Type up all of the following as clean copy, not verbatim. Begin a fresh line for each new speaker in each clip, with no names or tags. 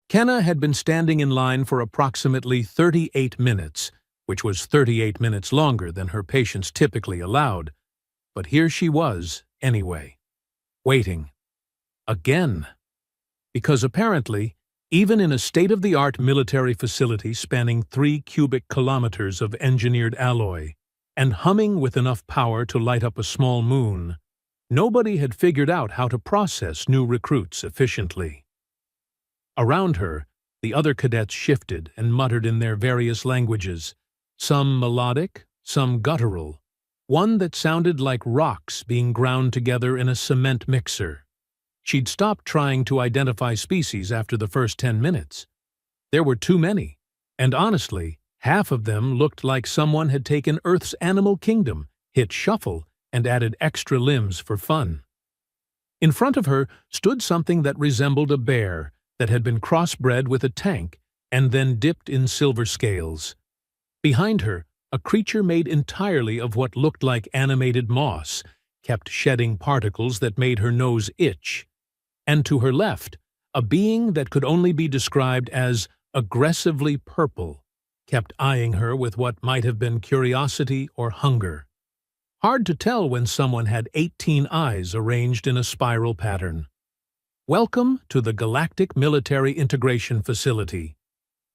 Kenna had been standing in line for approximately 38 minutes, which was 38 minutes longer than her patients typically allowed. But here she was, anyway, waiting. Again. Because apparently, even in a state-of-the-art military facility spanning 3 cubic kilometers of engineered alloy, and humming with enough power to light up a small moon, nobody had figured out how to process new recruits efficiently. Around her, the other cadets shifted and muttered in their various languages, some melodic, some guttural, one that sounded like rocks being ground together in a cement mixer. She'd stopped trying to identify species after the first 10 minutes. There were too many, and honestly, half of them looked like someone had taken Earth's animal kingdom, hit shuffle, and added extra limbs for fun. In front of her stood something that resembled a bear that had been crossbred with a tank and then dipped in silver scales. Behind her, a creature made entirely of what looked like animated moss kept shedding particles that made her nose itch. And to her left, a being that could only be described as aggressively purple kept eyeing her with what might have been curiosity or hunger. Hard to tell when someone had 18 eyes arranged in a spiral pattern. Welcome to the Galactic Military Integration Facility,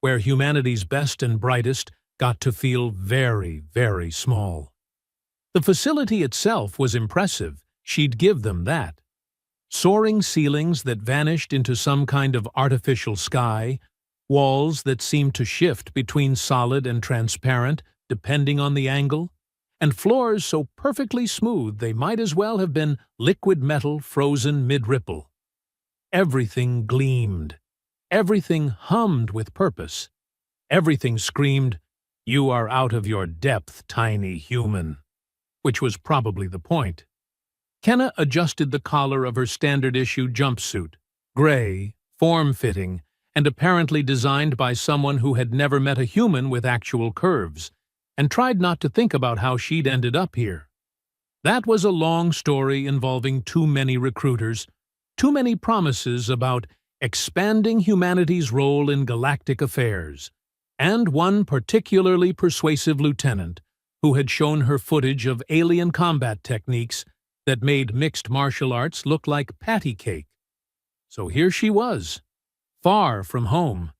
where humanity's best and brightest got to feel very, very small. The facility itself was impressive, she'd give them that. Soaring ceilings that vanished into some kind of artificial sky, walls that seemed to shift between solid and transparent depending on the angle, and floors so perfectly smooth they might as well have been liquid metal frozen mid-ripple. Everything gleamed. Everything hummed with purpose. Everything screamed, "You are out of your depth, tiny human," which was probably the point. Kenna adjusted the collar of her standard-issue jumpsuit, gray, form-fitting, and apparently designed by someone who had never met a human with actual curves, and tried not to think about how she'd ended up here. That was a long story involving too many recruiters, too many promises about expanding humanity's role in galactic affairs, and one particularly persuasive lieutenant who had shown her footage of alien combat techniques that made mixed martial arts look like patty cake. So here she was, far from home,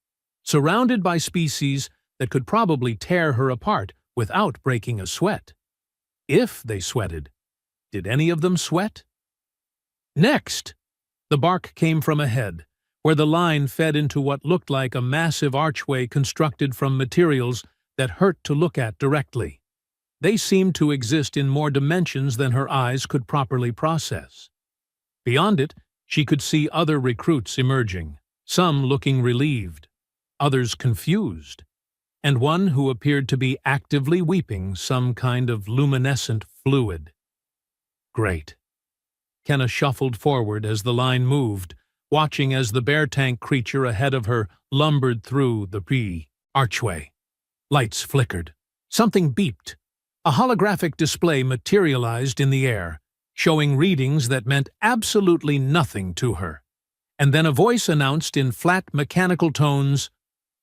surrounded by species that could probably tear her apart without breaking a sweat. If they sweated. Did any of them sweat? Next! The bark came from ahead, where the line fed into what looked like a massive archway constructed from materials that hurt to look at directly. They seemed to exist in more dimensions than her eyes could properly process. Beyond it, she could see other recruits emerging, some looking relieved, others confused, and one who appeared to be actively weeping some kind of luminescent fluid. Great. Kenna shuffled forward as the line moved, watching as the bear tank creature ahead of her lumbered through the archway. Lights flickered. Something beeped. A holographic display materialized in the air, showing readings that meant absolutely nothing to her. And then a voice announced in flat mechanical tones,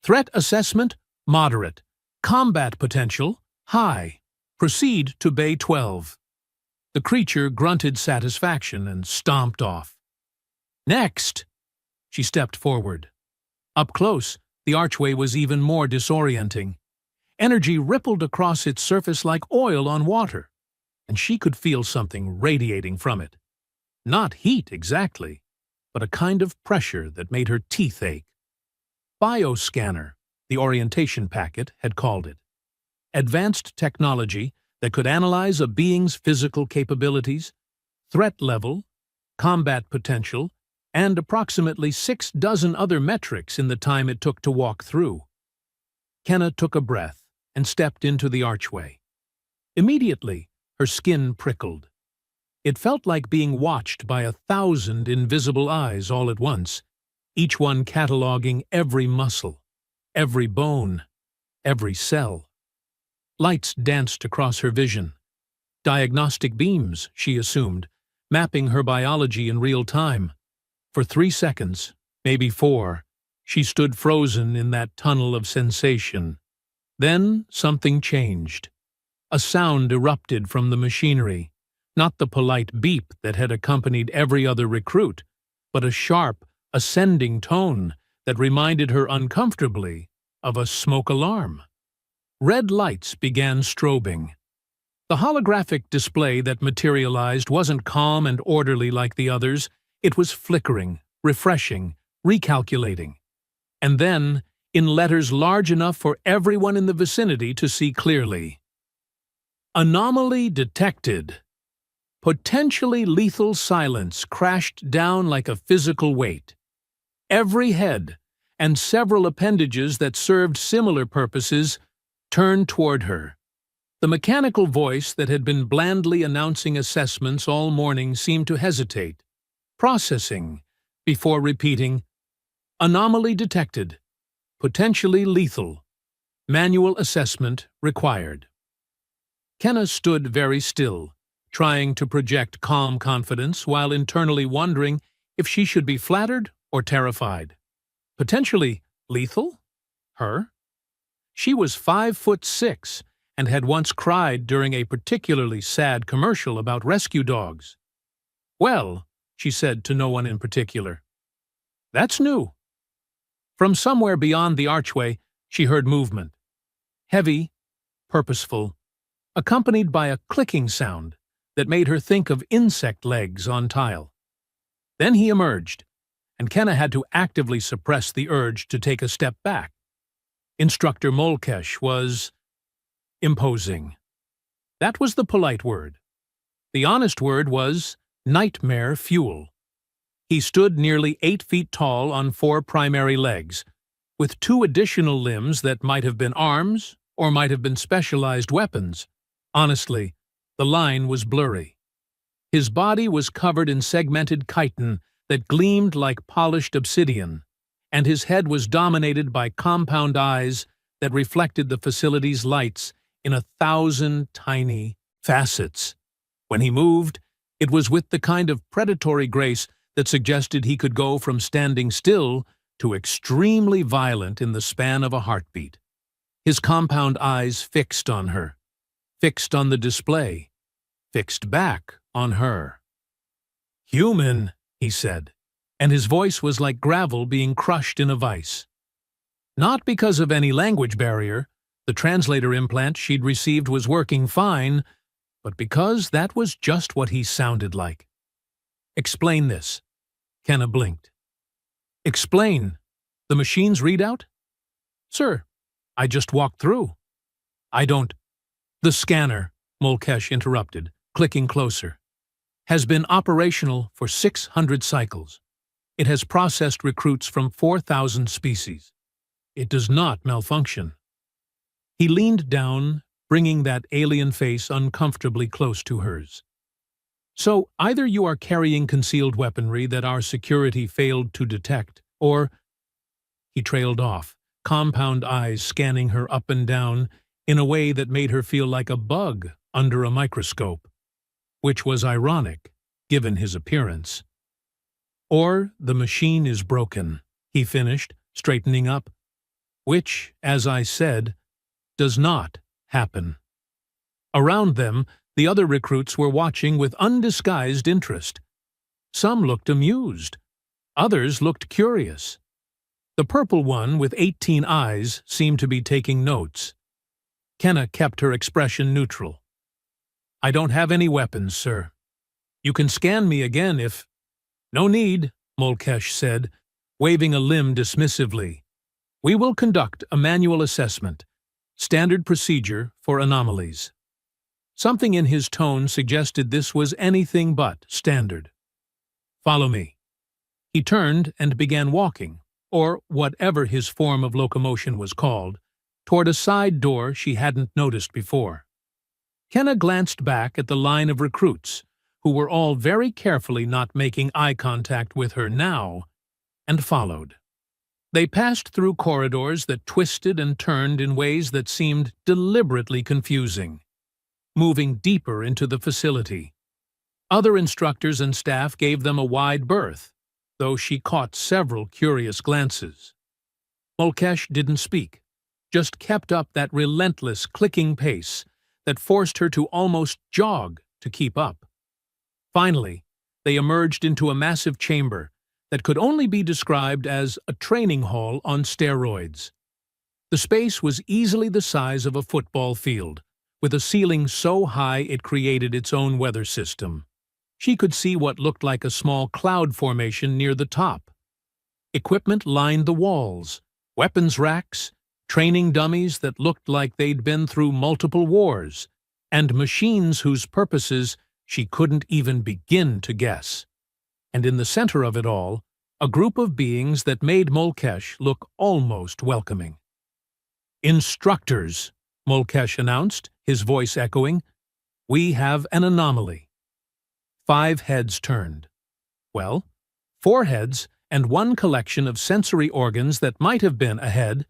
"Threat assessment, moderate. Combat potential, high. Proceed to Bay 12. The creature grunted satisfaction and stomped off. Next! She stepped forward. Up close, the archway was even more disorienting. Energy rippled across its surface like oil on water, and she could feel something radiating from it. Not heat exactly, but a kind of pressure that made her teeth ache. Bioscanner, the orientation packet had called it. Advanced technology that could analyze a being's physical capabilities, threat level, combat potential, and approximately 6 dozen other metrics in the time it took to walk through. Kenna took a breath and stepped into the archway. Immediately, her skin prickled. It felt like being watched by 1,000 invisible eyes all at once, each one cataloging every muscle, every bone, every cell. Lights danced across her vision. Diagnostic beams, she assumed, mapping her biology in real time. For 3 seconds, maybe 4, She stood frozen in that tunnel of sensation. Then something changed. A sound erupted from the machinery, not the polite beep that had accompanied every other recruit, but a sharp, ascending tone that reminded her uncomfortably of a smoke alarm. Red lights began strobing. The holographic display that materialized wasn't calm and orderly like the others. It was flickering, refreshing, recalculating. And then, in letters large enough for everyone in the vicinity to see clearly, "Anomaly detected." Potentially lethal silence crashed down like a physical weight. Every head, and several appendages that served similar purposes, turned toward her. The mechanical voice that had been blandly announcing assessments all morning seemed to hesitate, processing, before repeating, "Anomaly detected. Potentially lethal. Manual assessment required." Kenna stood very still, trying to project calm confidence while internally wondering if she should be flattered or terrified. Potentially lethal? Her? She was 5'6" and had once cried during a particularly sad commercial about rescue dogs. "Well," she said to no one in particular, "that's new." From somewhere beyond the archway, she heard movement. Heavy, purposeful, accompanied by a clicking sound that made her think of insect legs on tile. Then he emerged, and Kenna had to actively suppress the urge to take a step back. Instructor Molkesh was imposing. That was the polite word. The honest word was nightmare fuel. He stood nearly 8 feet tall on 4 primary legs, with 2 additional limbs that might have been arms or might have been specialized weapons. Honestly, the line was blurry. His body was covered in segmented chitin that gleamed like polished obsidian, and his head was dominated by compound eyes that reflected the facility's lights in 1,000 tiny facets. When he moved, it was with the kind of predatory grace that suggested he could go from standing still to extremely violent in the span of a heartbeat. His compound eyes fixed on her, fixed on the display, fixed back on her. "Human," he said, and his voice was like gravel being crushed in a vise. Not because of any language barrier. The translator implant she'd received was working fine, but because that was just what he sounded like. "Explain this." Kenna blinked. "Explain? The machine's readout?" "Sir, I just walked through." "I don't—" "The scanner," Molkesh interrupted, clicking closer, "has been operational for 600 cycles. It has processed recruits from 4,000 species. It does not malfunction." He leaned down, bringing that alien face uncomfortably close to hers. "So either you are carrying concealed weaponry that our security failed to detect, or—" He trailed off, compound eyes scanning her up and down in a way that made her feel like a bug under a microscope, which was ironic, given his appearance. "Or the machine is broken," he finished, straightening up. "Which, as I said, does not happen." Around them, the other recruits were watching with undisguised interest. Some looked amused. Others looked curious. The purple one with 18 eyes seemed to be taking notes. Kenna kept her expression neutral. "I don't have any weapons, sir. You can scan me again if—" "No need," Molkesh said, waving a limb dismissively. "We will conduct a manual assessment. Standard procedure for anomalies." Something in his tone suggested this was anything but standard. "Follow me." He turned and began walking, or whatever his form of locomotion was called, toward a side door she hadn't noticed before. Kenna glanced back at the line of recruits, who were all very carefully not making eye contact with her now, and followed. They passed through corridors that twisted and turned in ways that seemed deliberately confusing, moving deeper into the facility. Other instructors and staff gave them a wide berth, though she caught several curious glances. Mulkesh didn't speak, just kept up that relentless clicking pace that forced her to almost jog to keep up. Finally, they emerged into a massive chamber that could only be described as a training hall on steroids. The space was easily the size of a football field, with a ceiling so high it created its own weather system. She could see what looked like a small cloud formation near the top. Equipment lined the walls, weapons racks, training dummies that looked like they'd been through multiple wars, and machines whose purposes she couldn't even begin to guess. And in the center of it all, a group of beings that made Mulkesh look almost welcoming. "Instructors," Mulkesh announced, his voice echoing. "We have an anomaly." 5 heads turned. Well, 4 heads and one collection of sensory organs that might have been a head.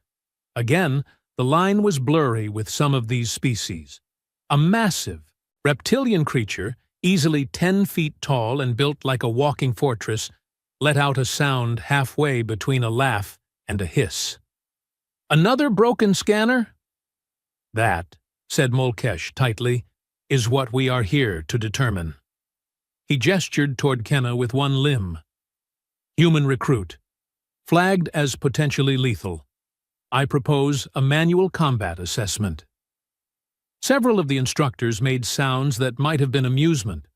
Again, the line was blurry with some of these species. A massive, reptilian creature, easily 10 feet tall and built like a walking fortress, let out a sound halfway between a laugh and a hiss. "Another broken scanner?" "That," said Mulkesh tightly, "is what we are here to determine." He gestured toward Kenna with one limb. "Human recruit. Flagged as potentially lethal. I propose a manual combat assessment." Several of the instructors made sounds that might have been amusement.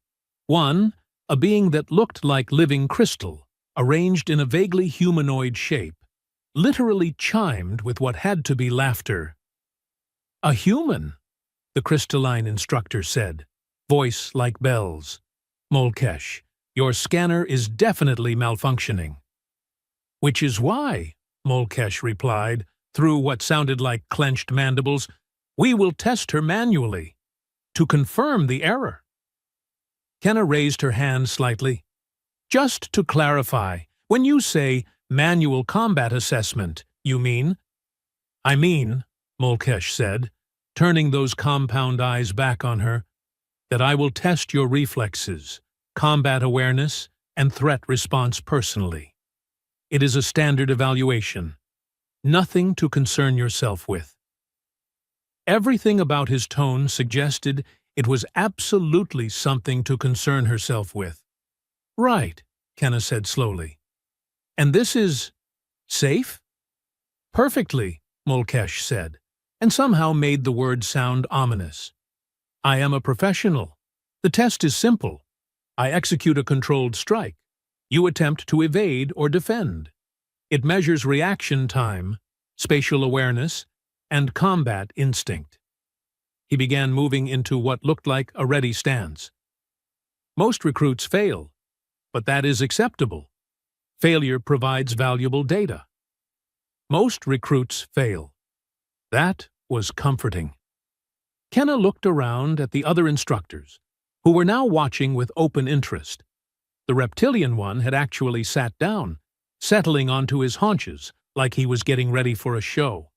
One, a being that looked like living crystal, arranged in a vaguely humanoid shape, literally chimed with what had to be laughter. "A human," the crystalline instructor said, voice like bells. "Mulkesh, your scanner is definitely malfunctioning." "Which is why," Mulkesh replied, through what sounded like clenched mandibles, "we will test her manually, to confirm the error." Kenna raised her hand slightly. "Just to clarify, when you say manual combat assessment, you mean?" "I mean," Mulkesh said, turning those compound eyes back on her, "that I will test your reflexes, combat awareness, and threat response personally. It is a standard evaluation. Nothing to concern yourself with." Everything about his tone suggested it was absolutely something to concern herself with. "Right," Kenna said slowly. "And this is safe?" "Perfectly," Mulkesh said, and somehow made the word sound ominous. "I am a professional. The test is simple. I execute a controlled strike. You attempt to evade or defend. It measures reaction time, spatial awareness, and combat instinct." He began moving into what looked like a ready stance. "Most recruits fail, but that is acceptable. Failure provides valuable data." Most recruits fail. That was comforting. Kenna looked around at the other instructors, who were now watching with open interest. The reptilian one had actually sat down, settling onto his haunches like he was getting ready for a show.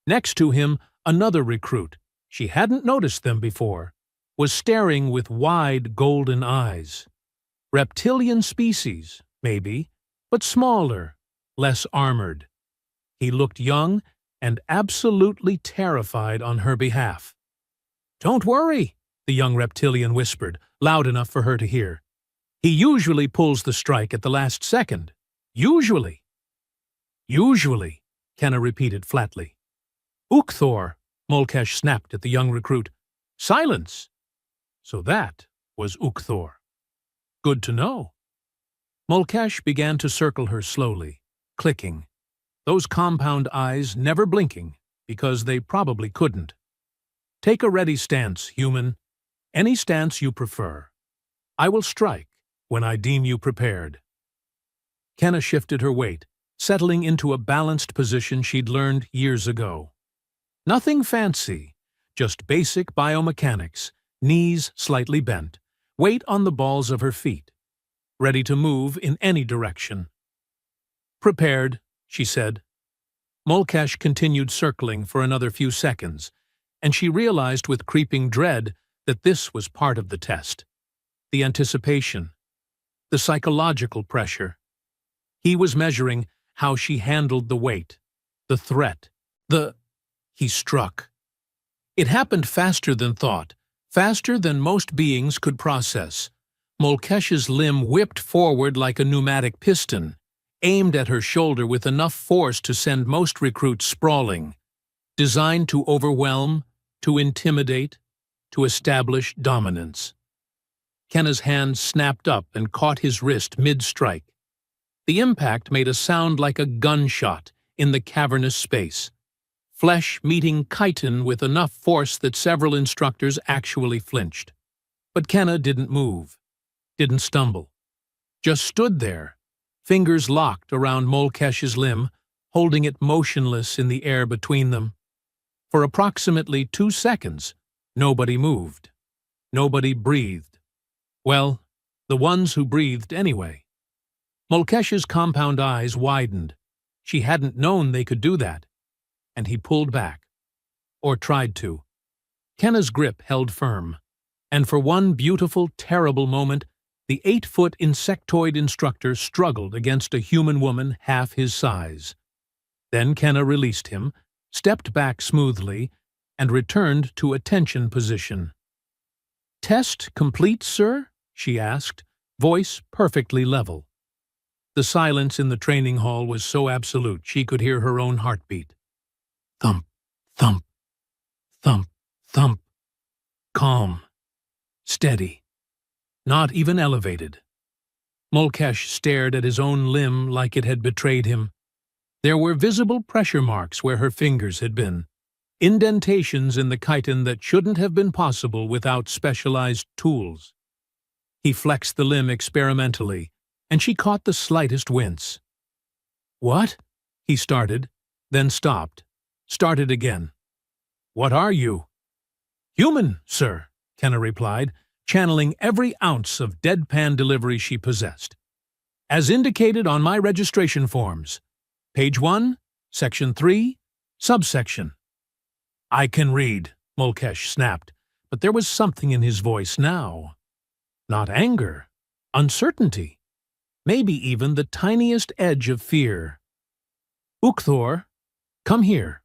Next to him, another recruit, she hadn't noticed them before, was staring with wide golden eyes. Reptilian species, maybe, but smaller, less armored. He looked young and absolutely terrified on her behalf. "Don't worry," the young reptilian whispered, loud enough for her to hear. "He usually pulls the strike at the last second. Usually." "Usually," Kenna repeated flatly. "Ukthor," Mulkesh snapped at the young recruit. "Silence." So that was Ukthor. Good to know. Mulkesh began to circle her slowly, clicking, those compound eyes never blinking, because they probably couldn't. "Take a ready stance, human. Any stance you prefer. I will strike when I deem you prepared." Kenna shifted her weight, settling into a balanced position she'd learned years ago. Nothing fancy, just basic biomechanics, knees slightly bent, weight on the balls of her feet, ready to move in any direction. "Prepared," she said. Mulkesh continued circling for another few seconds, and she realized with creeping dread that this was part of the test. The anticipation, the psychological pressure. He was measuring how she handled the weight, the threat, He struck. It happened faster than thought, faster than most beings could process. Molkesh's limb whipped forward like a pneumatic piston, aimed at her shoulder with enough force to send most recruits sprawling, designed to overwhelm, to intimidate, to establish dominance. Kenna's hand snapped up and caught his wrist mid-strike. The impact made a sound like a gunshot in the cavernous space, flesh meeting chitin with enough force that several instructors actually flinched. But Kenna didn't move, didn't stumble, just stood there, fingers locked around Molkesh's limb, holding it motionless in the air between them. For approximately 2 seconds, nobody moved. Nobody breathed. Well, the ones who breathed anyway. Molkesh's compound eyes widened. She hadn't known they could do that. And he pulled back. Or tried to. Kenna's grip held firm. And for one beautiful, terrible moment, the 8-foot insectoid instructor struggled against a human woman half his size. Then Kenna released him, stepped back smoothly, and returned to attention position. "Test complete, sir?" she asked, voice perfectly level. The silence in the training hall was so absolute she could hear her own heartbeat. Thump, thump, thump, thump. Calm. Steady. Not even elevated. Molkesh stared at his own limb like it had betrayed him. There were visible pressure marks where her fingers had been, indentations in the chitin that shouldn't have been possible without specialized tools. He flexed the limb experimentally, and she caught the slightest wince. "What?" he started, then stopped, started again. "What are you?" "Human, sir," Kenna replied, channeling every ounce of deadpan delivery she possessed. "As indicated on my registration forms. Page 1, Section 3, Subsection." "I can read," Molkesh snapped, but there was something in his voice now. Not anger, uncertainty, maybe even the tiniest edge of fear. "Ukthor, come here."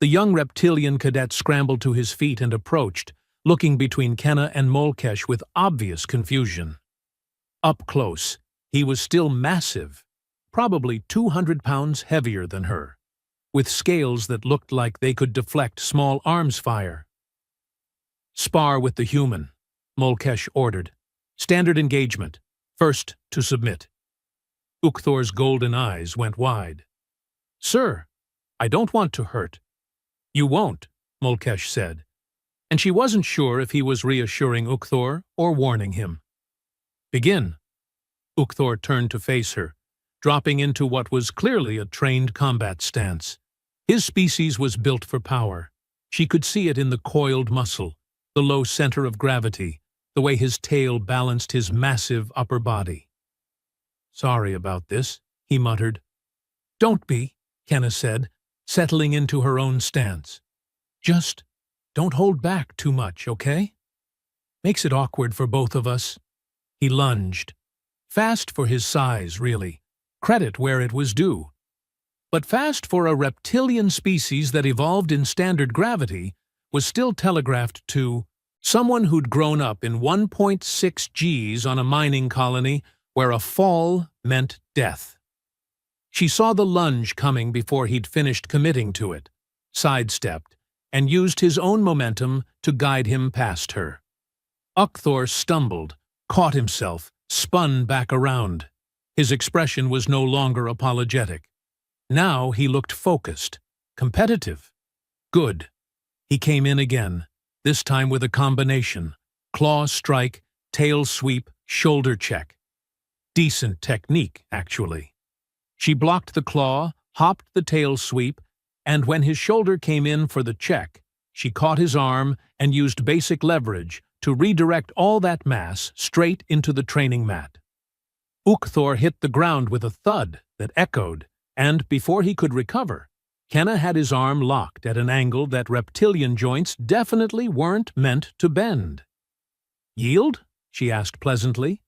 The young reptilian cadet scrambled to his feet and approached, looking between Kenna and Molkesh with obvious confusion. Up close, he was still massive, probably 200 pounds heavier than her, with scales that looked like they could deflect small arms fire. "Spar with the human," Molkesh ordered. "Standard engagement. First to submit." Ukthor's golden eyes went wide. "Sir, I don't want to hurt." "You won't," Molkesh said. And she wasn't sure if he was reassuring Ukthor or warning him. "Begin." Ukthor turned to face her, dropping into what was clearly a trained combat stance. His species was built for power. She could see it in the coiled muscle, the low center of gravity, the way his tail balanced his massive upper body. "Sorry about this," he muttered. "Don't be," Kenna said, settling into her own stance. "Just don't hold back too much, okay? Makes it awkward for both of us." He lunged. Fast for his size, really. Credit where it was due. But fast for a reptilian species that evolved in standard gravity was still telegraphed to someone who'd grown up in 1.6 Gs on a mining colony where a fall meant death. She saw the lunge coming before he'd finished committing to it, sidestepped, and used his own momentum to guide him past her. Ukthor stumbled, caught himself, spun back around. His expression was no longer apologetic. Now he looked focused, competitive. Good. He came in again, this time with a combination: claw strike, tail sweep, shoulder check. Decent technique, actually. She blocked the claw, hopped the tail sweep, and when his shoulder came in for the check, she caught his arm and used basic leverage to redirect all that mass straight into the training mat. Ukthor hit the ground with a thud that echoed, and before he could recover, Kenna had his arm locked at an angle that reptilian joints definitely weren't meant to bend. "Yield?" she asked pleasantly.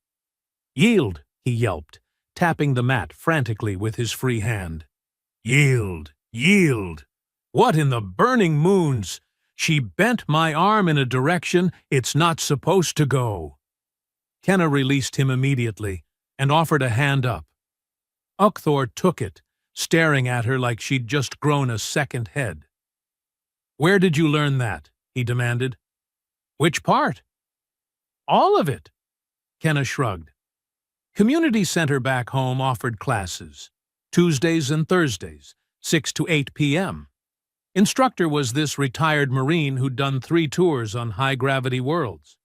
"Yield," he yelped, tapping the mat frantically with his free hand. "Yield, Yield! What in the burning moons? She bent my arm in a direction it's not supposed to go. Kenna released him immediately and offered a hand up. Ukthor took it, staring at her like she'd just grown a second head. "Where did you learn that?" he demanded. "Which part?" "All of it," Kenna shrugged. Community center back home offered classes, Tuesdays and Thursdays, 6 to 8 p.m. Instructor was this retired Marine who'd done 3 tours on high-gravity worlds.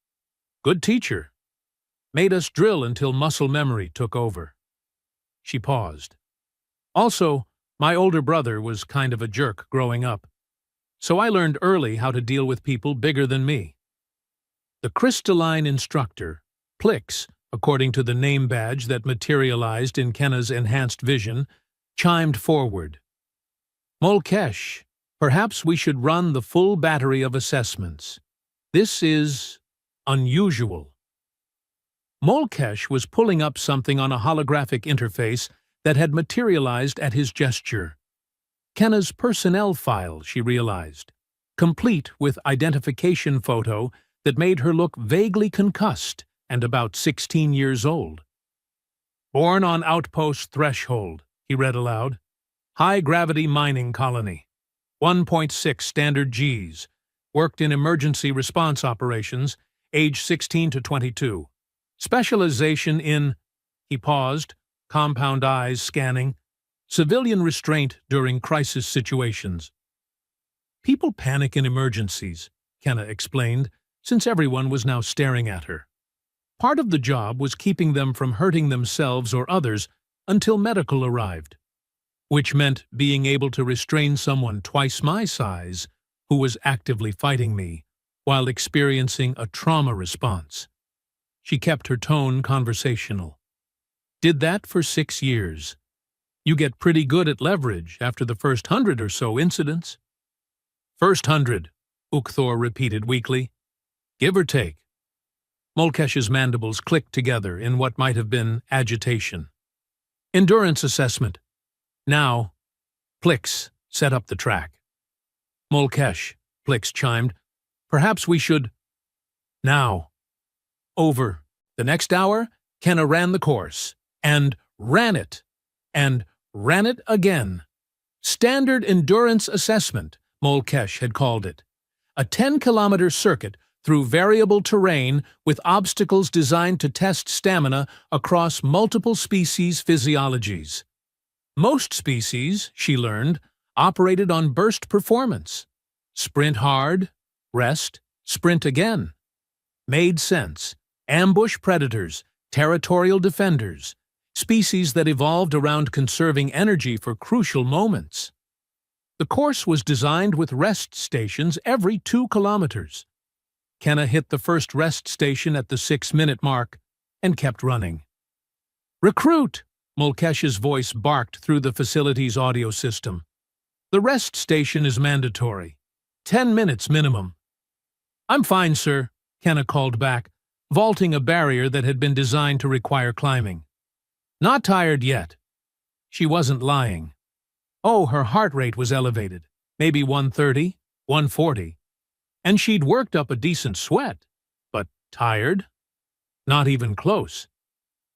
Good teacher. Made us drill until muscle memory took over. She paused. Also, my older brother was kind of a jerk growing up, so I learned early how to deal with people bigger than me. The crystalline instructor, Plix, according to the name badge that materialized in Kenna's enhanced vision, chimed forward. "Molkesh, perhaps we should run the full battery of assessments. This is unusual." Molkesh was pulling up something on a holographic interface that had materialized at his gesture. Kenna's personnel file, she realized, complete with identification photo that made her look vaguely concussed and about 16 years old. "Born on Outpost Threshold," he read aloud. "High-gravity mining colony. 1.6 standard Gs. Worked in emergency response operations, age 16 to 22. Specialization in," he paused, compound eyes scanning, "civilian restraint during crisis situations." "People panic in emergencies," Kenna explained, since everyone was now staring at her. Part of the job was keeping them from hurting themselves or others until medical arrived, which meant being able to restrain someone twice my size who was actively fighting me while experiencing a trauma response. She kept her tone conversational. "Did that for 6 years. You get pretty good at leverage after the first 100 or so incidents." "First 100, Ukthor repeated weakly. "Give or take." Molkesh's mandibles clicked together in what might have been agitation. "Endurance assessment. Now." Plix set up the track. "Molkesh," Plix chimed. "Perhaps we should—" "Now." Over the next hour, Kenna ran the course, and ran it again. Standard Endurance Assessment, Molkesh had called it. A 10-kilometer circuit through variable terrain with obstacles designed to test stamina across multiple species' physiologies. Most species, she learned, operated on burst performance. Sprint hard, rest, sprint again. Made sense. Ambush predators, territorial defenders, species that evolved around conserving energy for crucial moments. The course was designed with rest stations every 2 kilometers. Kenna hit the first rest station at the 6-minute mark and kept running. "Recruit!" Molkesh's voice barked through the facility's audio system. "The rest station is mandatory. 10 minutes minimum." "I'm fine, sir," Kenna called back, vaulting a barrier that had been designed to require climbing. "Not tired yet." She wasn't lying. Oh, her heart rate was elevated, maybe 130, 140. And she'd worked up a decent sweat. But tired? Not even close.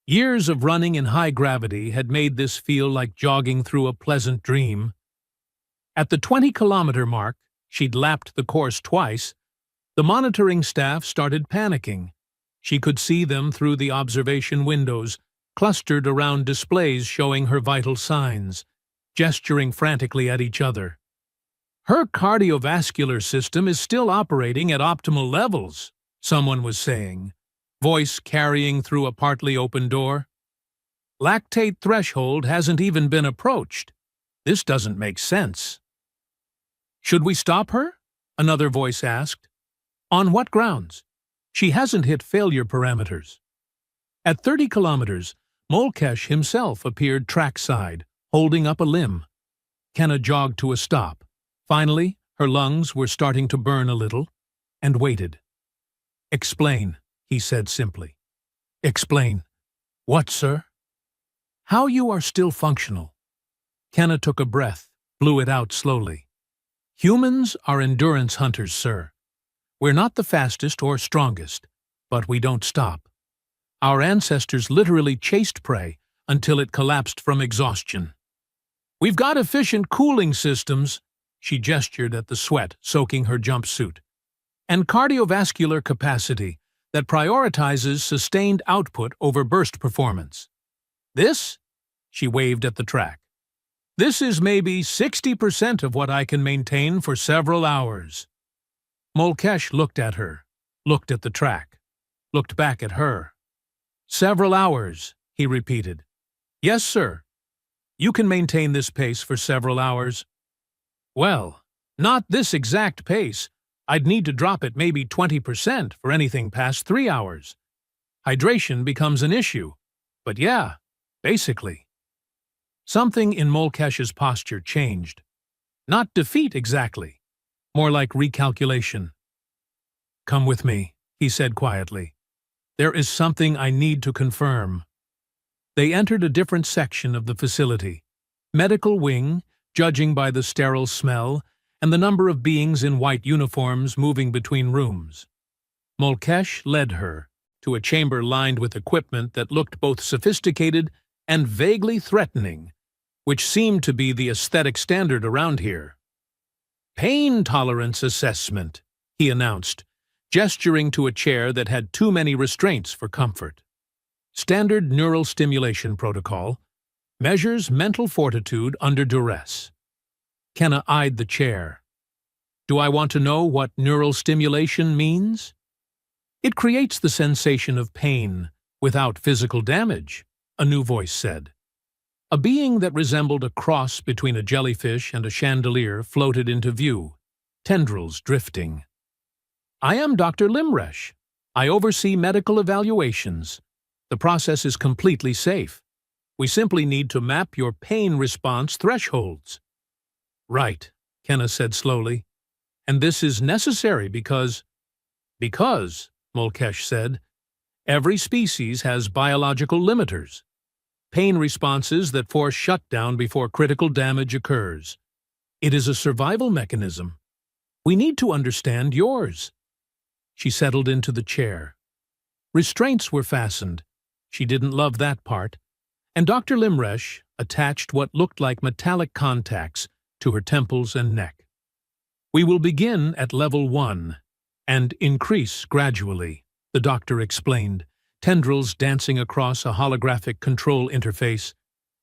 Years of running in high gravity had made this feel like jogging through a pleasant dream. At the 20-kilometer mark, she'd lapped the course twice, the monitoring staff started panicking. She could see them through the observation windows, clustered around displays showing her vital signs, gesturing frantically at each other. "Her cardiovascular system is still operating at optimal levels," someone was saying, voice carrying through a partly open door. "Lactate threshold hasn't even been approached. This doesn't make sense." "Should we stop her?" another voice asked. "On what grounds? She hasn't hit failure parameters." At 30 kilometers, Molkesh himself appeared trackside, holding up a limb. Kenna jogged to a stop. Finally, her lungs were starting to burn a little, and waited. "Explain," he said simply. "Explain. What, sir?" "How you are still functional." Kenna took a breath, blew it out slowly. Humans are endurance hunters, sir. We're not the fastest or strongest, but we don't stop. Our ancestors literally chased prey until it collapsed from exhaustion. We've got efficient cooling systems, she gestured at the sweat soaking her jumpsuit, and cardiovascular capacity that prioritizes sustained output over burst performance. This, she waved at the track, this is maybe 60% of what I can maintain for several hours. Molkesh looked at her, looked at the track, looked back at her. Several hours, he repeated. Yes, sir. You can maintain this pace for several hours. Well, not this exact pace. I'd need to drop it maybe 20% for anything past 3 hours. Hydration becomes an issue. But yeah, basically. Something in Molkesh's posture changed. Not defeat exactly, more like recalculation. Come with me, he said quietly. There is something I need to confirm. They entered a different section of the facility. Medical wing, judging by the sterile smell and the number of beings in white uniforms moving between rooms. Molkesh led her to a chamber lined with equipment that looked both sophisticated and vaguely threatening, which seemed to be the aesthetic standard around here. Pain tolerance assessment, he announced, gesturing to a chair that had too many restraints for comfort. Standard neural stimulation protocol measures mental fortitude under duress. Kenna eyed the chair. Do I want to know what neural stimulation means? It creates the sensation of pain without physical damage, a new voice said. A being that resembled a cross between a jellyfish and a chandelier floated into view, tendrils drifting. I am Dr. Limresh. I oversee medical evaluations. The process is completely safe. We simply need to map your pain response thresholds. Right, Kenna said slowly. And this is necessary because, Molkesh said, every species has biological limiters. Pain responses that force shutdown before critical damage occurs. It is a survival mechanism. We need to understand yours. She settled into the chair. Restraints were fastened. She didn't love that part. And Dr. Limresh attached what looked like metallic contacts to her temples and neck. We will begin at level 1 and increase gradually, the doctor explained, tendrils dancing across a holographic control interface.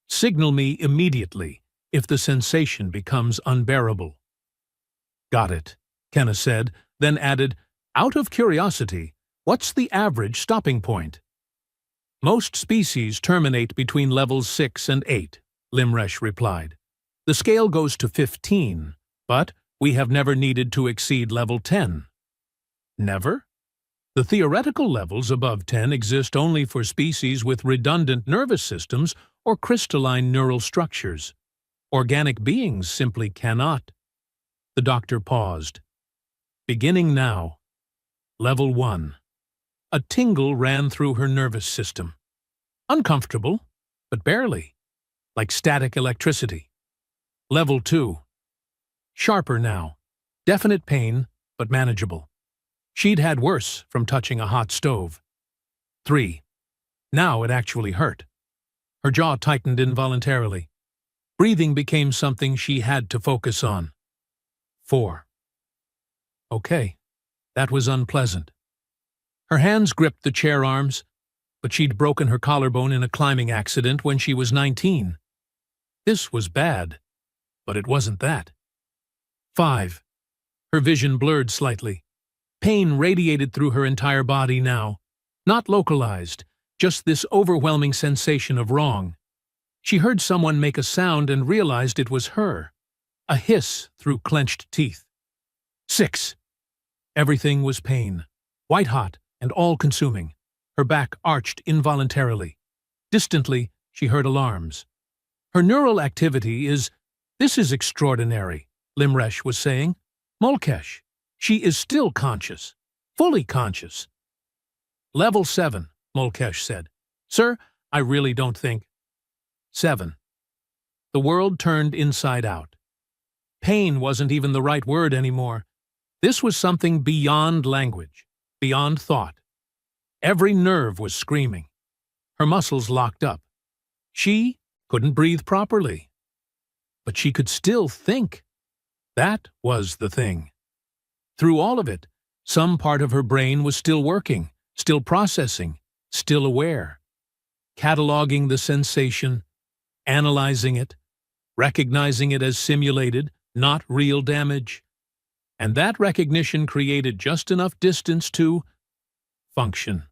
Signal me immediately if the sensation becomes unbearable. Got it, Kenna said, then added, out of curiosity, what's the average stopping point? Most species terminate between levels 6 and 8, Limresh replied. The scale goes to 15, but we have never needed to exceed level 10. Never? The theoretical levels above 10 exist only for species with redundant nervous systems or crystalline neural structures. Organic beings simply cannot. The doctor paused. Beginning now. Level 1. A tingle ran through her nervous system. Uncomfortable, but barely, like static electricity. Level 2. Sharper now. Definite pain, but manageable. She'd had worse from touching a hot stove. 3. Now it actually hurt. Her jaw tightened involuntarily. Breathing became something she had to focus on. 4. Okay, that was unpleasant. Her hands gripped the chair arms, but she'd broken her collarbone in a climbing accident when she was 19. This was bad, but it wasn't that. 5. Her vision blurred slightly. Pain radiated through her entire body now. Not localized, just this overwhelming sensation of wrong. She heard someone make a sound and realized it was her. A hiss through clenched teeth. 6. Everything was pain. White-hot and all-consuming. Her back arched involuntarily. Distantly, she heard alarms. Her neural activity is... This is extraordinary, Limresh was saying. Molkesh, she is still conscious. Fully conscious. Level 7, Molkesh said. Sir, I really don't think... 7. The world turned inside out. Pain wasn't even the right word anymore. This was something beyond language, beyond thought. Every nerve was screaming. Her muscles locked up. She couldn't breathe properly. But she could still think. That was the thing. Through all of it, some part of her brain was still working, still processing, still aware. Cataloging the sensation, analyzing it, recognizing it as simulated, not real damage. And that recognition created just enough distance to function.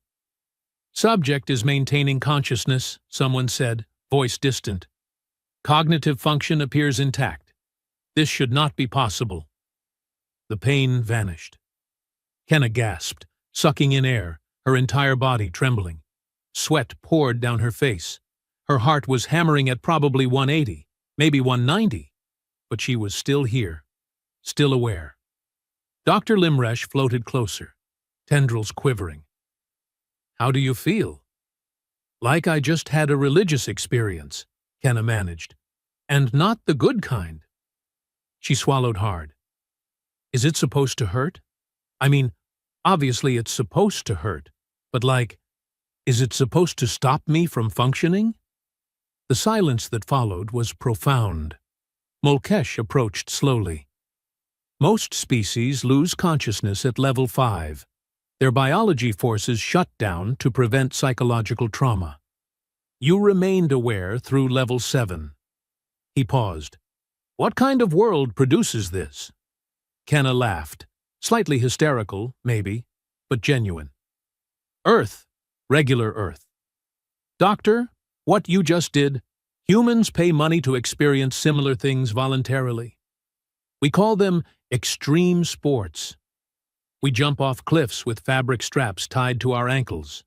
Subject is maintaining consciousness, someone said, voice distant. Cognitive function appears intact. This should not be possible. The pain vanished. Kenna gasped, sucking in air, her entire body trembling. Sweat poured down her face. Her heart was hammering at probably 180, maybe 190, but she was still here, still aware. Dr. Limresh floated closer, tendrils quivering. "How do you feel?" "Like I just had a religious experience," Kenna managed. "And not the good kind." She swallowed hard. "Is it supposed to hurt? I mean, obviously it's supposed to hurt, but like, is it supposed to stop me from functioning?" The silence that followed was profound. Mulkesh approached slowly. Most species lose consciousness at level 5. Their biology forces shut down to prevent psychological trauma. You remained aware through level 7. He paused. "What kind of world produces this?" Kenna laughed. Slightly hysterical, maybe, but genuine. "Earth. Regular Earth. Doctor, what you just did, humans pay money to experience similar things voluntarily. We call them extreme sports. We jump off cliffs with fabric straps tied to our ankles.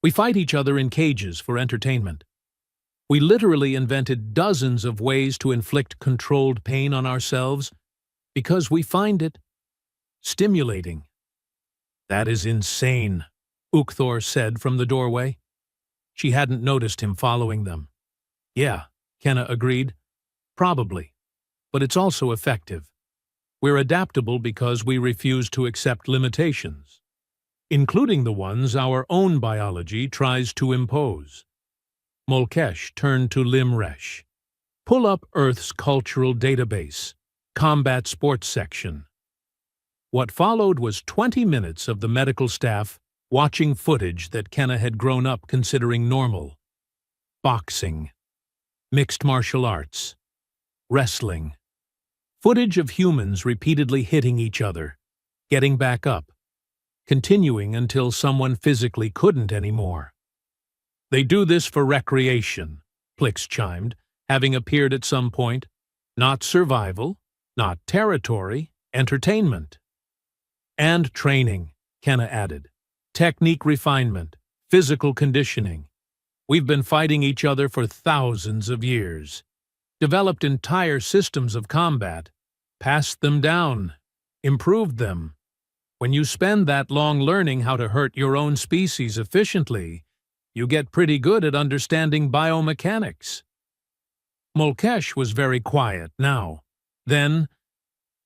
We fight each other in cages for entertainment. We literally invented dozens of ways to inflict controlled pain on ourselves because we find it stimulating." "That is insane," Ukthor said from the doorway. She hadn't noticed him following them. "Yeah," Kenna agreed. "Probably. But it's also effective. We're adaptable because we refuse to accept limitations, including the ones our own biology tries to impose." Mulkesh turned to Limresh. "Pull up Earth's cultural database, combat sports section." What followed was 20 minutes of the medical staff watching footage that Kenna had grown up considering normal. Boxing, mixed martial arts, wrestling. Footage of humans repeatedly hitting each other, getting back up, continuing until someone physically couldn't anymore. "They do this for recreation," Plix chimed, having appeared at some point. "Not survival, not territory, entertainment." "And training," Kenna added. "Technique refinement, physical conditioning. We've been fighting each other for thousands of years. Developed entire systems of combat, passed them down, improved them. When you spend that long learning how to hurt your own species efficiently, you get pretty good at understanding biomechanics." Mulkesh was very quiet now. Then,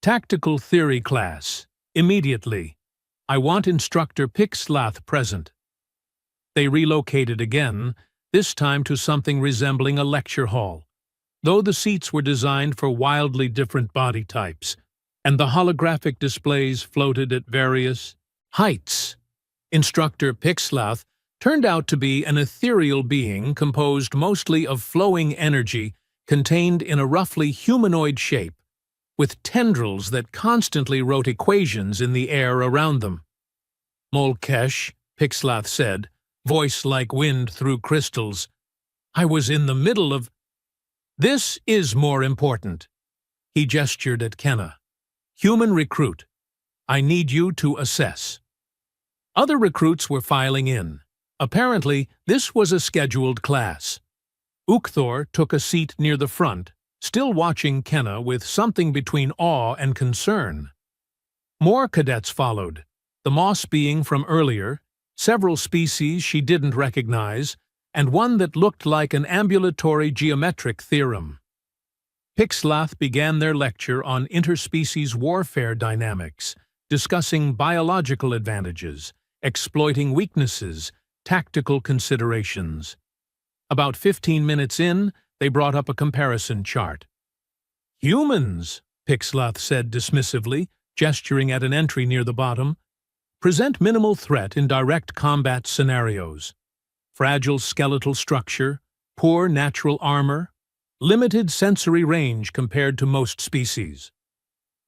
"Tactical theory class, immediately. I want Instructor Pixlath present." They relocated again, this time to something resembling a lecture hall, though the seats were designed for wildly different body types, and the holographic displays floated at various heights. Instructor Pixlath turned out to be an ethereal being composed mostly of flowing energy contained in a roughly humanoid shape, with tendrils that constantly wrote equations in the air around them. "Mulkesh," Pixlath said, voice like wind through crystals, "I was in the middle of—" "This is more important." He gestured at Kenna. "Human recruit. I need you to assess." Other recruits were filing in. Apparently, this was a scheduled class. Ukthor took a seat near the front, still watching Kenna with something between awe and concern. More cadets followed, the moss being from earlier, several species she didn't recognize, and one that looked like an ambulatory geometric theorem. Pixlath began their lecture on interspecies warfare dynamics, discussing biological advantages, exploiting weaknesses, tactical considerations. About 15 minutes in, they brought up a comparison chart. "Humans," Pixlath said dismissively, gesturing at an entry near the bottom, "present minimal threat in direct combat scenarios. Fragile skeletal structure, poor natural armor, limited sensory range compared to most species.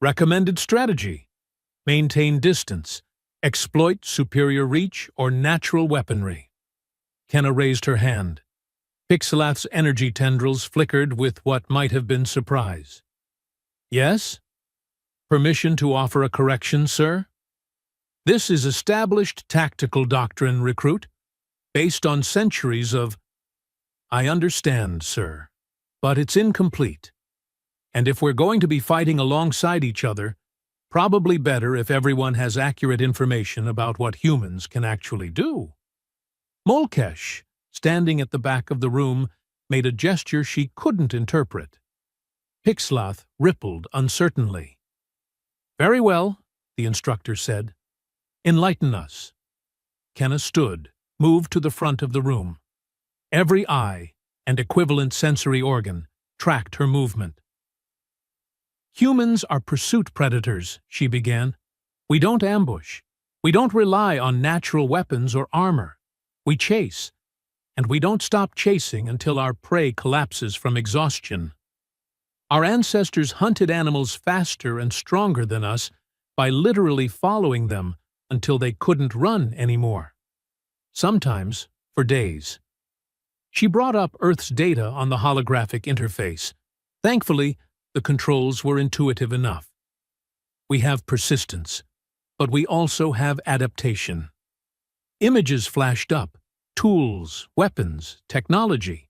Recommended strategy: maintain distance, exploit superior reach or natural weaponry." Kenna raised her hand. Pixlath's energy tendrils flickered with what might have been surprise. "Yes? Permission to offer a correction, sir? This is established tactical doctrine, recruit, based on centuries of—" "I understand, sir, but it's incomplete. And if we're going to be fighting alongside each other, probably better if everyone has accurate information about what humans can actually do." Molkesh, standing at the back of the room, made a gesture she couldn't interpret. Pixlath rippled uncertainly. "Very well," the instructor said. "Enlighten us." Kenna stood, moved to the front of the room. Every eye and equivalent sensory organ tracked her movement. "Humans are pursuit predators," she began. "We don't ambush. We don't rely on natural weapons or armor. We chase. And we don't stop chasing until our prey collapses from exhaustion. Our ancestors hunted animals faster and stronger than us by literally following them until they couldn't run anymore. Sometimes for days." She brought up Earth's data on the holographic interface. Thankfully, the controls were intuitive enough. "We have persistence, but we also have adaptation." Images flashed up. Tools, weapons, technology.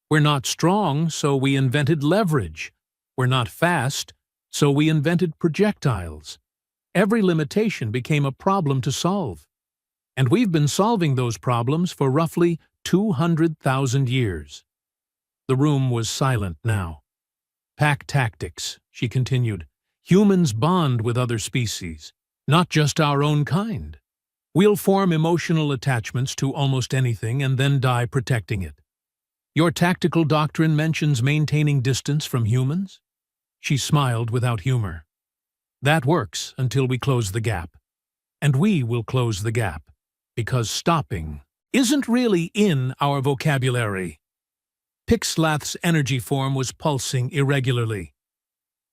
"We're not strong, so we invented leverage. We're not fast, so we invented projectiles." Every limitation became a problem to solve. And we've been solving those problems for roughly 200,000 years. The room was silent now. "Pack tactics," she continued. "Humans bond with other species, not just our own kind. We'll form emotional attachments to almost anything and then die protecting it. Your tactical doctrine mentions maintaining distance from humans?" She smiled without humor. "That works until we close the gap. And we will close the gap, because stopping isn't really in our vocabulary." Pixlath's energy form was pulsing irregularly.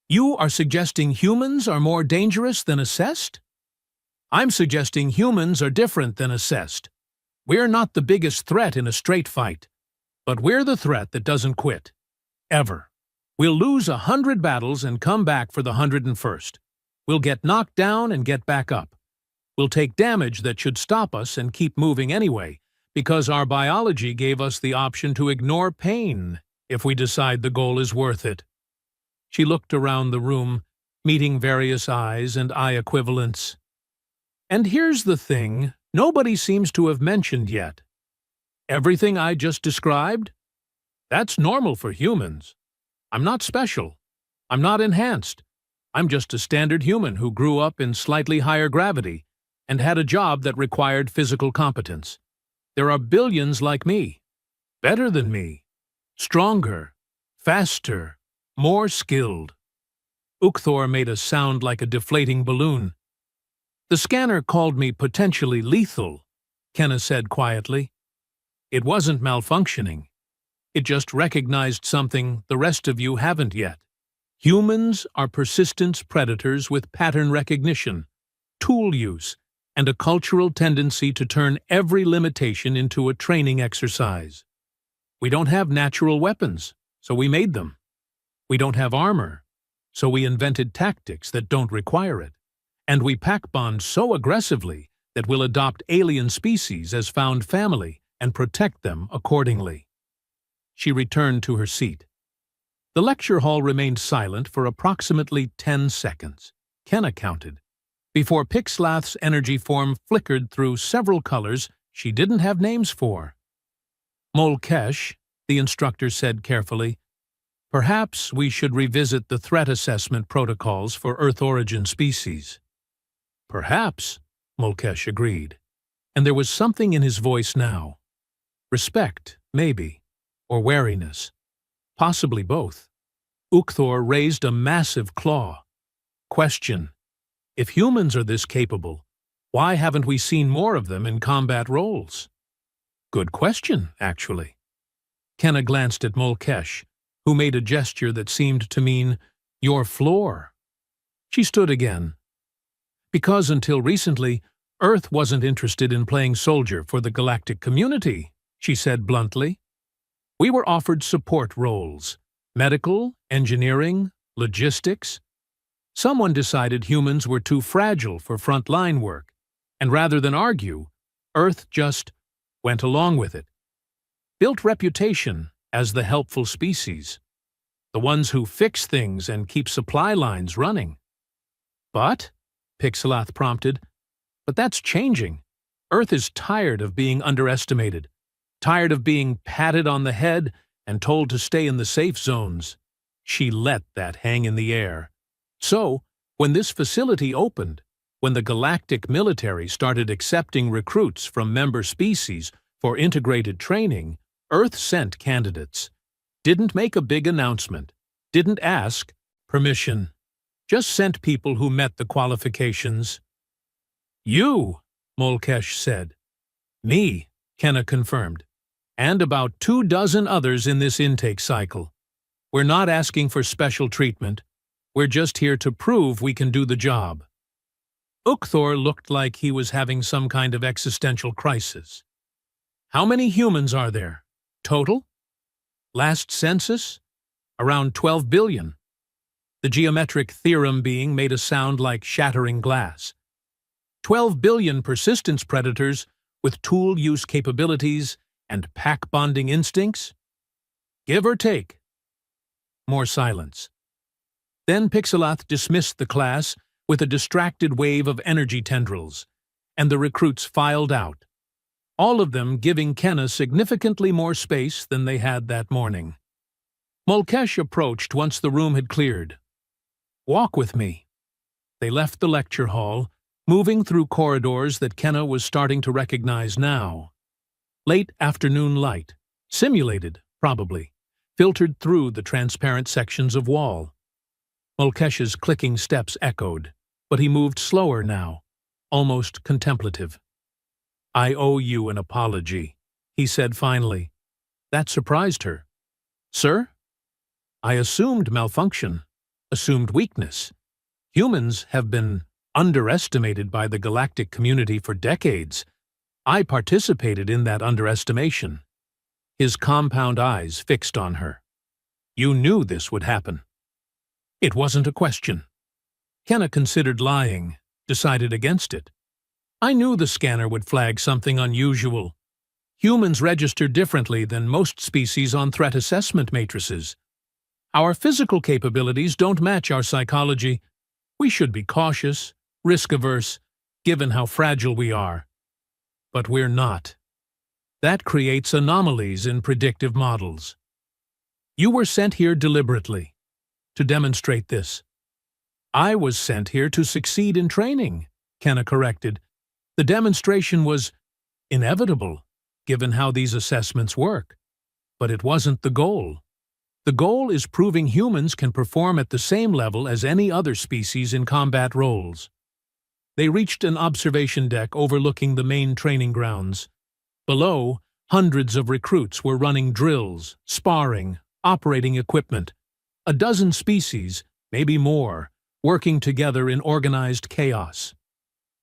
"You are suggesting humans are more dangerous than assessed?" "I'm suggesting humans are different than assessed. We're not the biggest threat in a straight fight, but we're the threat that doesn't quit. Ever. We'll lose 100 battles and come back for the 101st. We'll get knocked down and get back up. We'll take damage that should stop us and keep moving anyway, because our biology gave us the option to ignore pain if we decide the goal is worth it." She looked around the room, meeting various eyes and eye equivalents. "And here's the thing nobody seems to have mentioned yet. Everything I just described? That's normal for humans. I'm not special. I'm not enhanced. I'm just a standard human who grew up in slightly higher gravity and had a job that required physical competence. There are billions like me. Better than me. Stronger. Faster. More skilled." Ukthor made a sound like a deflating balloon. "The scanner called me potentially lethal," Kenna said quietly. "It wasn't malfunctioning. It just recognized something the rest of you haven't yet. Humans are persistence predators with pattern recognition, tool use, and a cultural tendency to turn every limitation into a training exercise. We don't have natural weapons, so we made them. We don't have armor, so we invented tactics that don't require it. And we pack bond so aggressively that we'll adopt alien species as found family and protect them accordingly." She returned to her seat. The lecture hall remained silent for approximately 10 seconds. Kenna counted. Before Pixlath's energy form flickered through several colors she didn't have names for. "Molkesh," the instructor said carefully, Perhaps we should revisit the threat assessment protocols for Earth-origin species. Perhaps, Mulkesh agreed, and there was something in his voice now. Respect, maybe, or wariness. Possibly both. Ukthor raised a massive claw. Question: if humans are this capable, why haven't we seen more of them in combat roles? Good question, actually. Kenna glanced at Mulkesh, who made a gesture that seemed to mean, "Your floor." She stood again. Because until recently, Earth wasn't interested in playing soldier for the galactic community, she said bluntly. We were offered support roles: medical, engineering, logistics. Someone decided humans were too fragile for frontline work, and rather than argue, Earth just went along with it. Built reputation as the helpful species, the ones who fix things and keep supply lines running. But, Pixelath prompted, but that's changing. Earth is tired of being underestimated, tired of being patted on the head and told to stay in the safe zones. She let that hang in the air. So, when this facility opened, when the galactic military started accepting recruits from member species for integrated training, Earth sent candidates. Didn't make a big announcement. Didn't ask permission. Just sent people who met the qualifications. You, Mulkesh said. Me, Kenna confirmed. And about 24 others in this intake cycle. We're not asking for special treatment. We're just here to prove we can do the job. Ukthor looked like he was having some kind of existential crisis. How many humans are there? Total? Last census? Around 12 billion. The geometric theorem being made a sound like shattering glass. 12 billion persistence predators with tool use capabilities and pack-bonding instincts? Give or take. More silence. Then Pixelath dismissed the class with a distracted wave of energy tendrils, and the recruits filed out, all of them giving Kenna significantly more space than they had that morning. Mulkesh approached once the room had cleared. Walk with me. They left the lecture hall, moving through corridors that Kenna was starting to recognize now. Late afternoon light, simulated, probably, filtered through the transparent sections of wall. Mulkesh's clicking steps echoed, but he moved slower now, almost contemplative. I owe you an apology, he said finally. That surprised her. Sir? I assumed malfunction, assumed weakness. Humans have been underestimated by the galactic community for decades. I participated in that underestimation. His compound eyes fixed on her. You knew this would happen. It wasn't a question. Kenna considered lying, decided against it. I knew the scanner would flag something unusual. Humans register differently than most species on threat assessment matrices. Our physical capabilities don't match our psychology. We should be cautious, risk-averse, given how fragile we are. But we're not. That creates anomalies in predictive models. You were sent here deliberately, to demonstrate this. I was sent here to succeed in training, Kenna corrected. The demonstration was inevitable, given how these assessments work. But it wasn't the goal. The goal is proving humans can perform at the same level as any other species in combat roles. They reached an observation deck overlooking the main training grounds. Below, hundreds of recruits were running drills, sparring, operating equipment. A dozen species, maybe more, working together in organized chaos.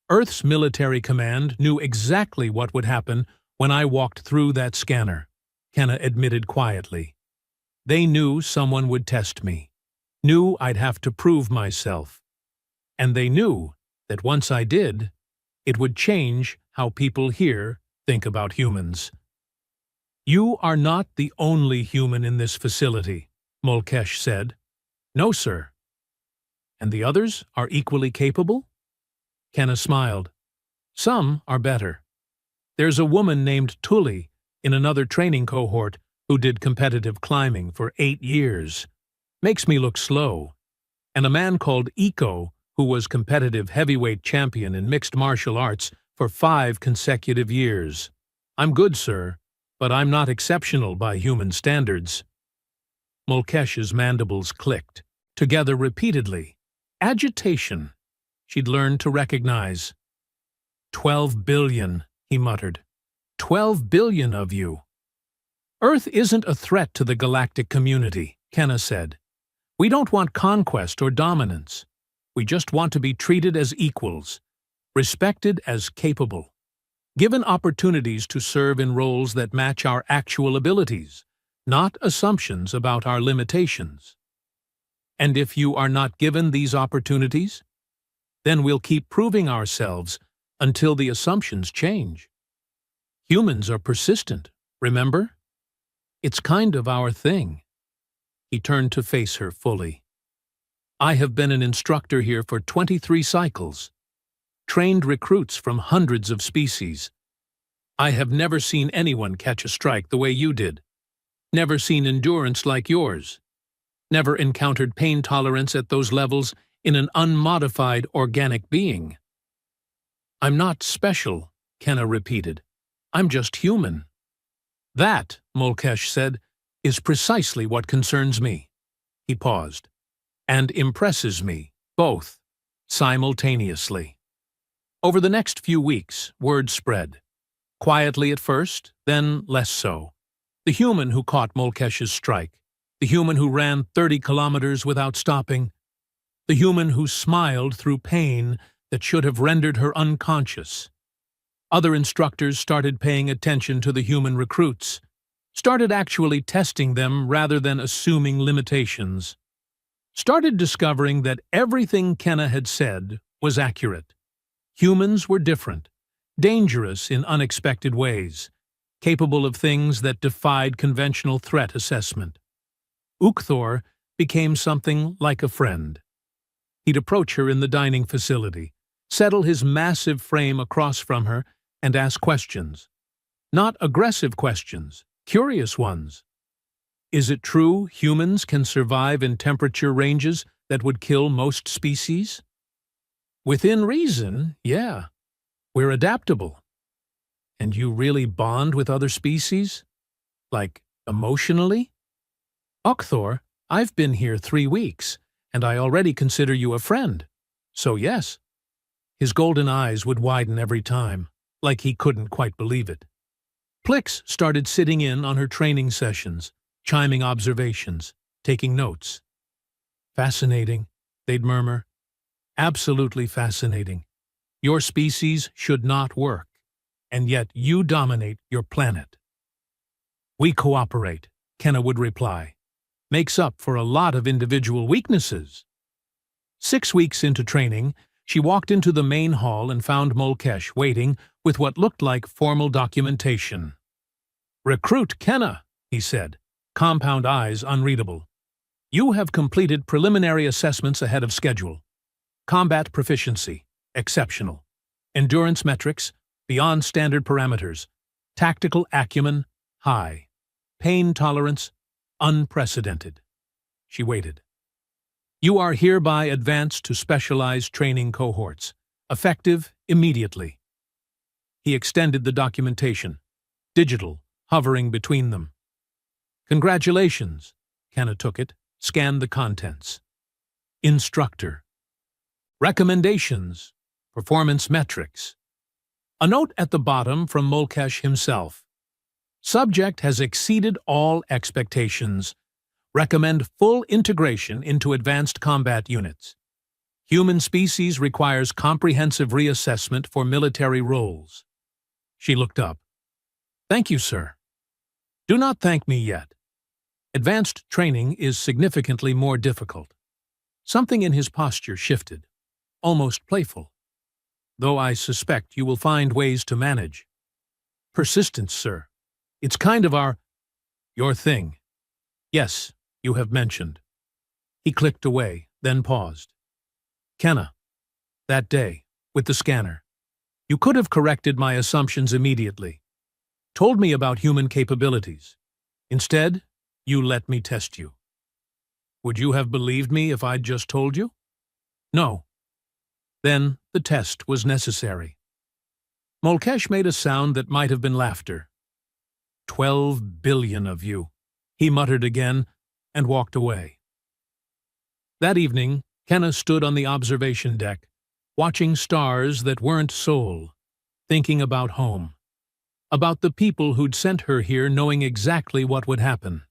Earth's military command knew exactly what would happen when I walked through that scanner, Kenna admitted quietly. They knew someone would test me, knew I'd have to prove myself. And they knew that once I did, it would change how people here think about humans. You are not the only human in this facility, Mulkesh said. No, sir. And the others are equally capable? Kenna smiled. Some are better. There's a woman named Tully in another training cohort who did competitive climbing for 8 years. Makes me look slow. And a man called Iko, who was competitive heavyweight champion in mixed martial arts for 5 consecutive years. I'm good, sir, but I'm not exceptional by human standards. Mulkesh's mandibles clicked, together repeatedly. Agitation. She'd learned to recognize. 12 billion, he muttered. 12 billion of you. Earth isn't a threat to the galactic community, Kenna said. We don't want conquest or dominance. We just want to be treated as equals, respected as capable, given opportunities to serve in roles that match our actual abilities, not assumptions about our limitations. And if you are not given these opportunities, then we'll keep proving ourselves until the assumptions change. Humans are persistent, remember? It's kind of our thing. He turned to face her fully. I have been an instructor here for 23 cycles, trained recruits from hundreds of species. I have never seen anyone catch a strike the way you did, never seen endurance like yours, never encountered pain tolerance at those levels in an unmodified organic being. I'm not special, Kenna repeated. I'm just human. That, Mulkesh said, is precisely what concerns me. He paused. And impresses me, both, simultaneously. Over the next few weeks, word spread. Quietly at first, then less so. The human who caught Mulkesh's strike, the human who ran 30 kilometers without stopping, the human who smiled through pain that should have rendered her unconscious. Other instructors started paying attention to the human recruits, started actually testing them rather than assuming limitations, started discovering that everything Kenna had said was accurate. Humans were different, dangerous in unexpected ways, capable of things that defied conventional threat assessment. Ukthor became something like a friend. He'd approach her in the dining facility, settle his massive frame across from her, and ask questions. Not aggressive questions, curious ones. Is it true humans can survive in temperature ranges that would kill most species? Within reason, yeah. We're adaptable. And you really bond with other species? Like, emotionally? Ukthor, I've been here 3 weeks, and I already consider you a friend. So yes. His golden eyes would widen every time, like he couldn't quite believe it. Plix started sitting in on her training sessions, chiming observations, taking notes. Fascinating, they'd murmur. Absolutely fascinating. Your species should not work, and yet you dominate your planet. We cooperate, Kenna would reply. Makes up for a lot of individual weaknesses. 6 weeks into training, she walked into the main hall and found Mulkesh waiting with what looked like formal documentation. Recruit Kenna, he said, compound eyes unreadable. You have completed preliminary assessments ahead of schedule. Combat proficiency, exceptional. Endurance metrics, beyond standard parameters. Tactical acumen, high. Pain tolerance, unprecedented. She waited. You are hereby advanced to specialized training cohorts, effective immediately. He extended the documentation, digital, hovering between them. Congratulations, Kenna took it, scanned the contents. Instructor. Recommendations, performance metrics. A note at the bottom from Mulkesh himself. Subject has exceeded all expectations. Recommend full integration into advanced combat units. Human species requires comprehensive reassessment for military roles. She looked up. Thank you, sir. Do not thank me yet. Advanced training is significantly more difficult. Something in his posture shifted, almost playful. Though I suspect you will find ways to manage. Persistence, sir. It's kind of your thing. Yes, you have mentioned. He clicked away, then paused. Kenna, that day, with the scanner, you could have corrected my assumptions immediately, told me about human capabilities. Instead, you let me test you. Would you have believed me if I'd just told you? No. Then the test was necessary. Molkesh made a sound that might have been laughter. 12 billion of you, he muttered again and walked away. That evening, Kenna stood on the observation deck, watching stars that weren't Sol, thinking about home, about the people who'd sent her here knowing exactly what would happen,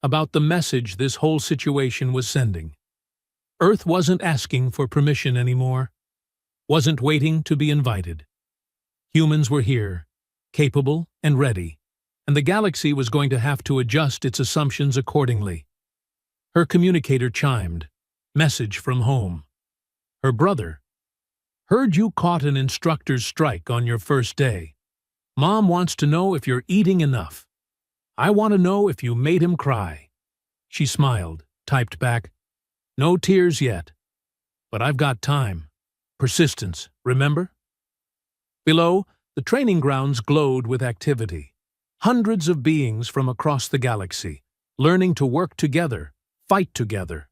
about the message this whole situation was sending. Earth wasn't asking for permission anymore, wasn't waiting to be invited. Humans were here, capable and ready, and the galaxy was going to have to adjust its assumptions accordingly. Her communicator chimed, message from home. Her brother. Heard you caught an instructor's strike on your first day. Mom wants to know if you're eating enough. I want to know if you made him cry. She smiled, typed back, no tears yet. But I've got time. Persistence, remember? Below, the training grounds glowed with activity. Hundreds of beings from across the galaxy, learning to work together, fight together.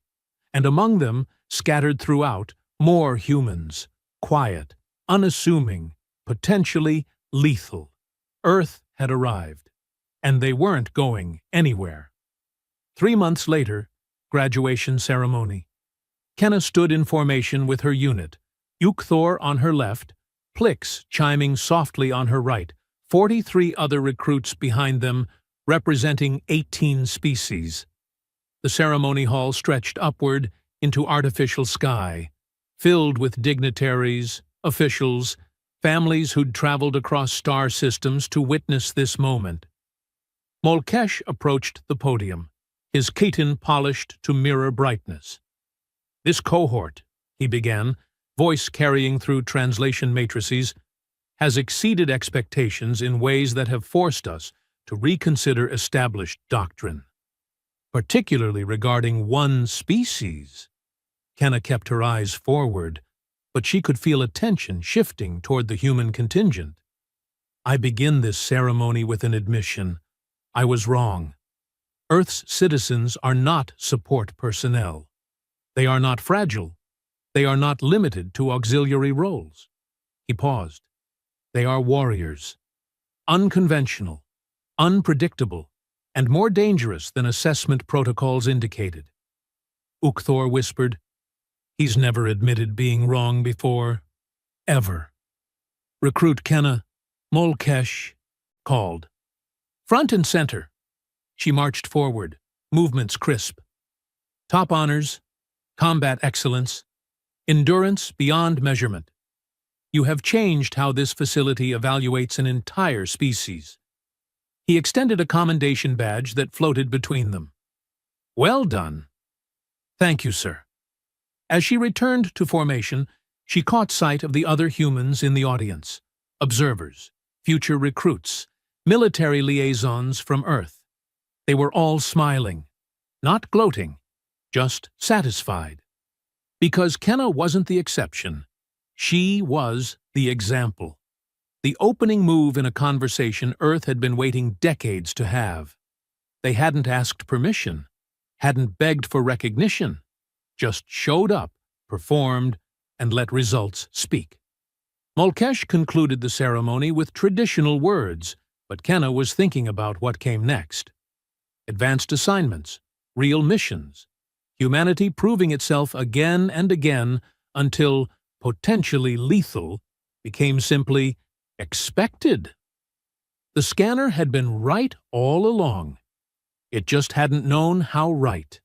And among them, scattered throughout, more humans, quiet, unassuming, potentially lethal. Earth had arrived, and they weren't going anywhere. 3 months later, graduation ceremony. Kenna stood in formation with her unit, Ukthor on her left, Plix chiming softly on her right, 43 other recruits behind them, representing 18 species. The ceremony hall stretched upward into artificial sky, filled with dignitaries, officials, families who'd traveled across star systems to witness this moment. Molkesh approached the podium, his chitin polished to mirror brightness. This cohort, he began, voice carrying through translation matrices, has exceeded expectations in ways that have forced us to reconsider established doctrine. Particularly regarding one species. Kenna kept her eyes forward, but she could feel attention shifting toward the human contingent. I begin this ceremony with an admission. I was wrong. Earth's citizens are not support personnel. They are not fragile. They are not limited to auxiliary roles. He paused. They are warriors. Unconventional, unpredictable, and more dangerous than assessment protocols indicated. Ukthor whispered, he's never admitted being wrong before. Ever. Recruit Kenna, Molkesh, called. Front and center. She marched forward, movements crisp. Top honors, combat excellence, endurance beyond measurement. You have changed how this facility evaluates an entire species. He extended a commendation badge that floated between them. Well done. Thank you, sir. As she returned to formation, she caught sight of the other humans in the audience, observers, future recruits, military liaisons from Earth. They were all smiling, not gloating, just satisfied. Because Kenna wasn't the exception, she was the example. The opening move in a conversation Earth had been waiting decades to have. They hadn't asked permission, hadn't begged for recognition, just showed up, performed, and let results speak. Molkesh concluded the ceremony with traditional words, but Kenna was thinking about what came next. Advanced assignments, real missions, humanity proving itself again and again until potentially lethal became simply expected. The scanner had been right all along. It just hadn't known how right.